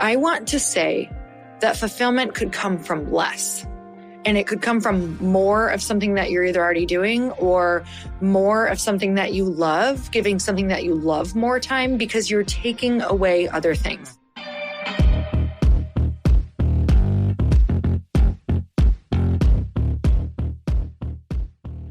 I want to say that fulfillment could come from less. And it could come from more of something that you're either already doing or more of something that you love, giving something that you love more time because you're taking away other things.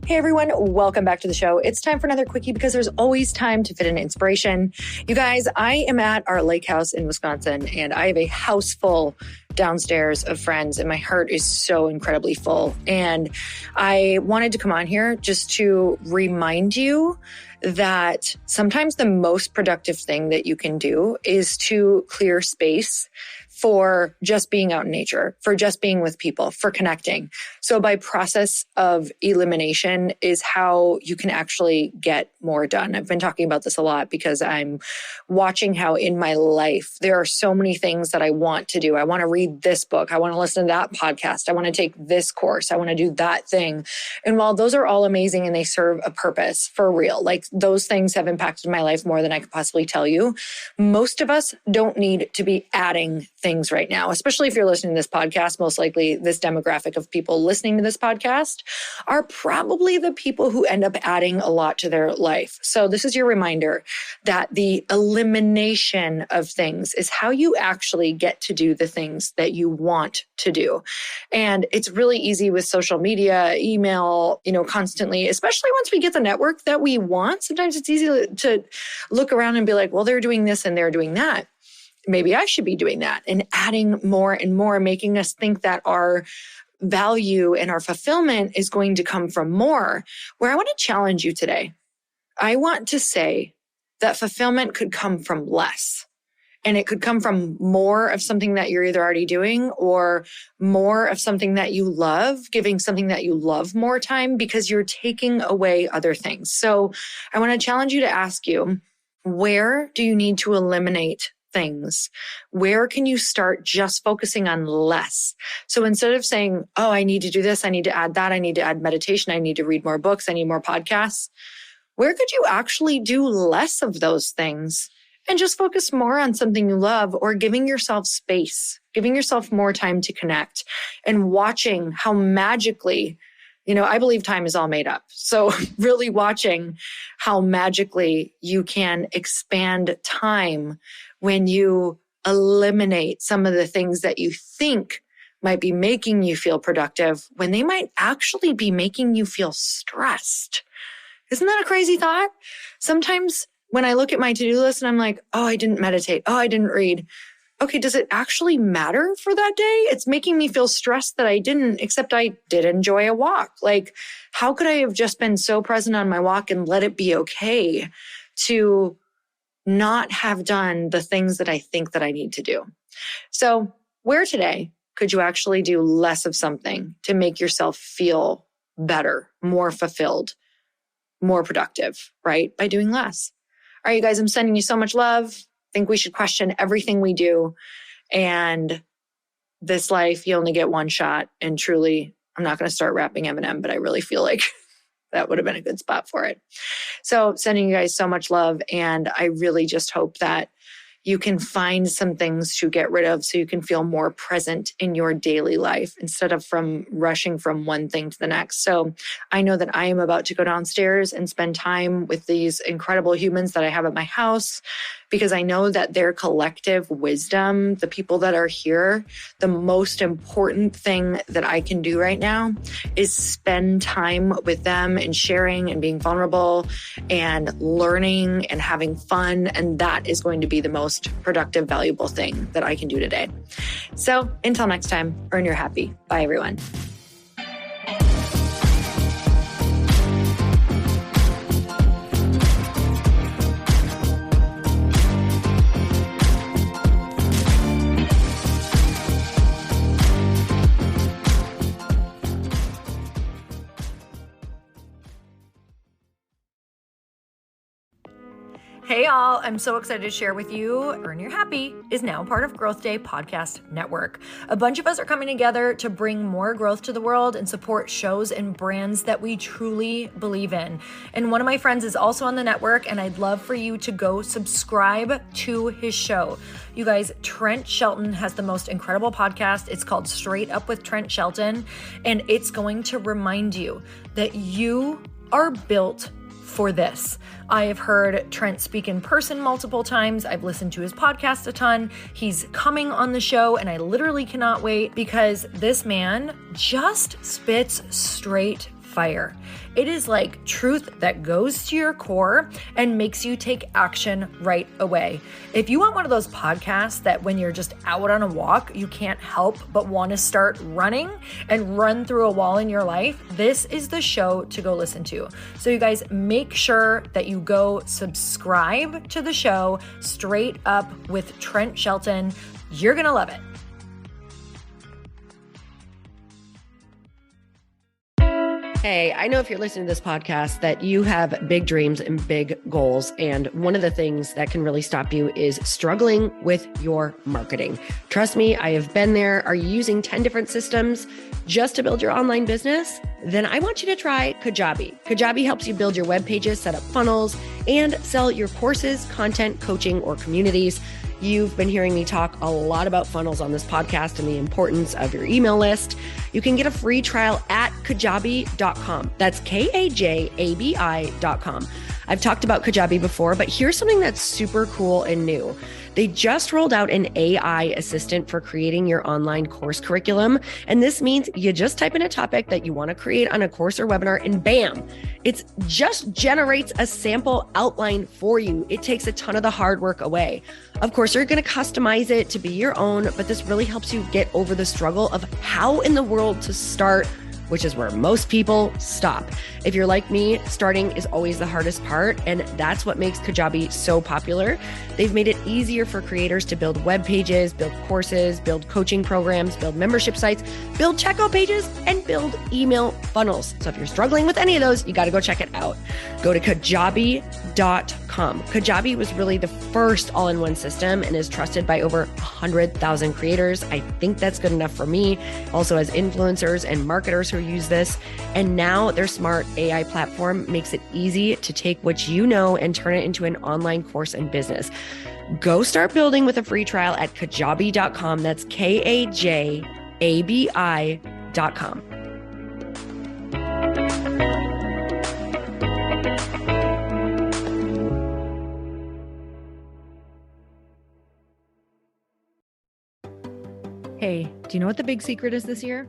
Hey everyone, welcome back to the show. It's time for another quickie because there's always time to fit in inspiration. You guys, I am at our lake house in Wisconsin and I have a house full downstairs of friends and my heart is so incredibly full. And I wanted to come on here just to remind you that sometimes the most productive thing that you can do is to clear space for just being out in nature, for just being with people, for connecting. So by process of elimination is how you can actually get more done. I've been talking about this a lot because I'm watching how in my life, there are so many things that I want to do. I want to read this book. I want to listen to that podcast. I want to take this course. I want to do that thing. And while those are all amazing and they serve a purpose for real, like those things have impacted my life more than I could possibly tell you. Most of us don't need to be adding things right now, especially if you're listening to this podcast. Most likely this demographic of people listening to this podcast are probably the people who end up adding a lot to their life. So this is your reminder that the elimination of things is how you actually get to do the things that you want to do. And it's really easy with social media, email, constantly, especially once we get the network that we want. Sometimes it's easy to look around and be like, well, they're doing this and they're doing that. Maybe I should be doing that, and adding more and more, making us think that our value and our fulfillment is going to come from more. Where I want to challenge you today, I want to say that fulfillment could come from less. And it could come from more of something that you're either already doing or more of something that you love, giving something that you love more time because you're taking away other things. So I want to challenge you to ask you, where do you need to eliminate things? Where can you start just focusing on less? So instead of saying, oh, I need to do this, I need to add that, I need to add meditation, I need to read more books, I need more podcasts, where could you actually do less of those things and just focus more on something you love, or giving yourself space, giving yourself more time to connect and watching how magically, I believe time is all made up. So really watching how magically you can expand time when you eliminate some of the things that you think might be making you feel productive when they might actually be making you feel stressed. Isn't that a crazy thought? Sometimes when I look at my to-do list and I'm like, oh, I didn't meditate. Oh, I didn't read. Okay, does it actually matter for that day? It's making me feel stressed that I didn't, except I did enjoy a walk. Like, how could I have just been so present on my walk and let it be okay to not have done the things that I think that I need to do? So where today could you actually do less of something to make yourself feel better, more fulfilled, more productive, right? By doing less. All right, you guys, I'm sending you so much love. I think we should question everything we do. And this life, you only get one shot. And truly, I'm not going to start rapping Eminem, but I really feel like that would have been a good spot for it. So sending you guys so much love. And I really just hope that you can find some things to get rid of so you can feel more present in your daily life instead of from rushing from one thing to the next. So I know that I am about to go downstairs and spend time with these incredible humans that I have at my house, because I know that their collective wisdom, the people that are here, the most important thing that I can do right now is spend time with them and sharing and being vulnerable and learning and having fun. And that is going to be the most productive, valuable thing that I can do today. So until next time, earn your happy. Bye, everyone. Hey all, I'm so excited to share with you, Earn Your Happy is now part of Growth Day Podcast Network. A bunch of us are coming together to bring more growth to the world and support shows and brands that we truly believe in. And one of my friends is also on the network, and I'd love for you to go subscribe to his show. You guys, Trent Shelton has the most incredible podcast. It's called Straight Up with Trent Shelton, and it's going to remind you that you are built for this. I have heard Trent speak in person multiple times. I've listened to his podcast a ton. He's coming on the show, and I literally cannot wait because this man just spits straight fire. It is like truth that goes to your core and makes you take action right away. If you want one of those podcasts that when you're just out on a walk, you can't help but want to start running and run through a wall in your life, this is the show to go listen to. So you guys, make sure that you go subscribe to the show, Straight Up with Trent Shelton. You're going to love it. Hey, I know if you're listening to this podcast that you have big dreams and big goals. And one of the things that can really stop you is struggling with your marketing. Trust me, I have been there. Are you using 10 different systems just to build your online business? Then I want you to try Kajabi. Kajabi helps you build your web pages, set up funnels, and sell your courses, content, coaching, or communities. You've been hearing me talk a lot about funnels on this podcast and the importance of your email list. You can get a free trial at kajabi.com. That's Kajabi.com. I've talked about Kajabi before, but here's something that's super cool and new. They just rolled out an AI assistant for creating your online course curriculum. And this means you just type in a topic that you want to create on a course or webinar, and bam, it just generates a sample outline for you. It takes a ton of the hard work away. Of course, you're going to customize it to be your own, but this really helps you get over the struggle of how in the world to start, which is where most people stop. If you're like me, starting is always the hardest part, and that's what makes Kajabi so popular. They've made it easier for creators to build web pages, build courses, build coaching programs, build membership sites, build checkout pages, and build email funnels. So if you're struggling with any of those, you got to go check it out. Go to Kajabi.com. Kajabi was really the first all-in-one system and is trusted by over 100,000 creators. I think that's good enough for me. Also, as influencers and marketers who use this. And now their smart AI platform makes it easy to take what you know and turn it into an online course and business. Go start building with a free trial at Kajabi.com. That's Kajabi.com. Hey, do you know what the big secret is this year?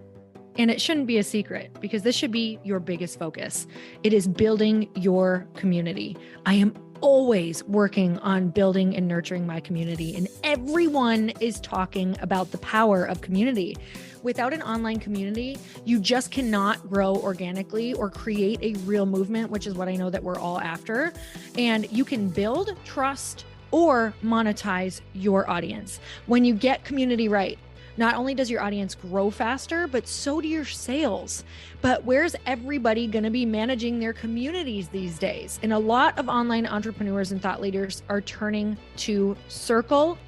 And it shouldn't be a secret because this should be your biggest focus. It is building your community. I am always working on building and nurturing my community, and everyone is talking about the power of community. Without an online community, you just cannot grow organically or create a real movement, which is what I know that we're all after. And you can build trust or monetize your audience. When you get community right, not only does your audience grow faster, but so do your sales. But where's everybody going to be managing their communities these days? And a lot of online entrepreneurs and thought leaders are turning to Circle.so.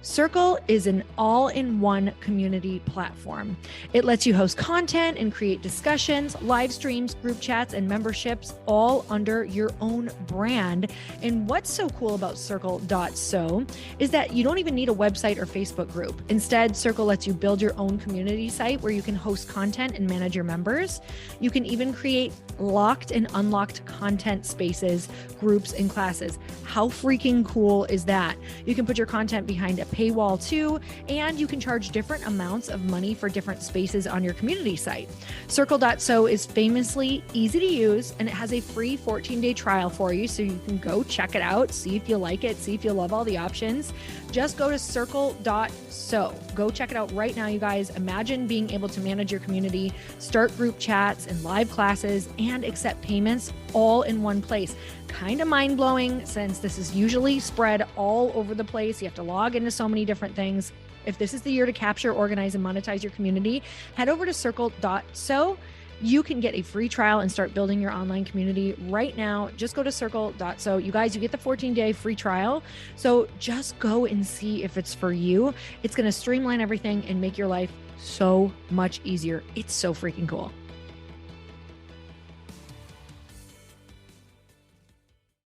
Circle is an all-in-one community platform. It lets you host content and create discussions, live streams, group chats, and memberships all under your own brand. And what's so cool about Circle.so is that you don't even need a website or Facebook group. Instead, Circle lets you build your own community site where you can host content and manage your members. You can even create locked and unlocked content spaces, groups, and classes. How freaking cool is that? You can put your content behind a paywall too, and you can charge different amounts of money for different spaces on your community site. Circle.so is famously easy to use, and it has a free 14-day trial for you, so you can go check it out, see if you like it, see if you love all the options. Just go to Circle.so. Go check it out right now, you guys. Imagine being able to manage your community, start group chats and live classes, and accept payments all in one place. Kind of mind-blowing since this is usually spread all over the place. You have to log into so many different things. If this is the year to capture, organize, and monetize your community, head over to Circle.so You can get a free trial and start building your online community right now. Just go to circle.so. You guys, you get the 14-day free trial. So just go and see if it's for you. It's going to streamline everything and make your life so much easier. It's so freaking cool.